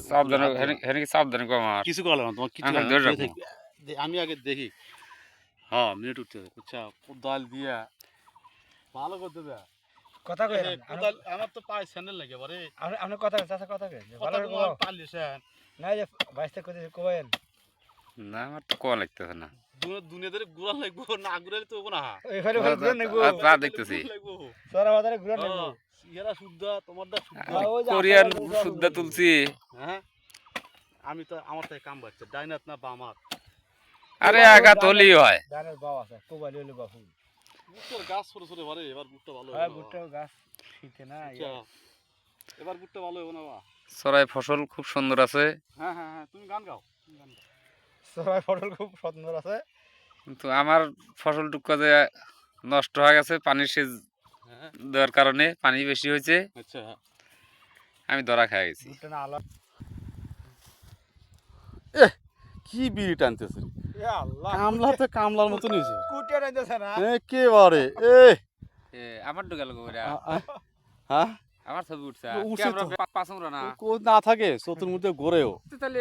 সাবধানে হেনে কি সাবধানে কম আর কিছু করা না তোমার কিছু আঙ্কেল না, ধরে দেখে রাখবো। থাকি। আমি আগে দেখি। হ্যাঁ মিনিট উঠতেছে বুঝছা কোদাল দিয়া ভালো করতে দেয়া কথা কই কোদাল আমার তো পায়ে স্যান্ডেল লাগে বারে আপনি কথা কই চাচা কথা কই ভালো কথা করে তোমার কও পারলি স্যান না যে বাইসতে কই কইন না আমার তো কোয়া লাগতেছে না দুনিয়া ধরে ঘুরা লাগবো না ঘুরালে তো হবো না এখানে ভালো ঘুরে নেগো তা দেখতেছি সারা বাজারে ঘুরে নেগো ইয়ারা শুদ্ধ তোমারটা শুদ্ধ কোরিয়ান সুদ্ধা তুলছি হ্যাঁ আমি তো আমার তাই কাম বাচ্চা ডাইনাত না বামাত আরে আঘাত হলেই হয় দানের বাবা আছে কোবাই লইলো বাপু বুটটার গাছ ছোট ছোট বারে এবার বুটটা ভালো হ্যাঁ বুটটা গাছ শীতে না আচ্ছা, এবার বুটটা ভালো হবে না বা সরাই ফসল খুব সুন্দর আছে হ্যাঁ হ্যাঁ হ্যাঁ তুমি গান গাও তুমি গান গাও। সবাই ফটল খুব সুন্দর আছে কিন্তু আমার ফসল টুকা যে নষ্ট হয়ে গেছে পানির সেচ হ্যাঁ দেওয়ার কারণে পানি বেশি হয়েছে আচ্ছা আমি ধরা খেয়ে গেছি বুটটা না আলো কি বিড়ি টানতেছে এ আল্লাহ কামলা তো কামলার মতন হয়েছে কুটিয়া রাইতেছে না একেবারে আমার ঢুকাল গোবরা হ্যাঁ আমার ছবি উঠছে উঠছে তো। পাঁচ না না থাকে চতুর মধ্যে গড়েও তাহলে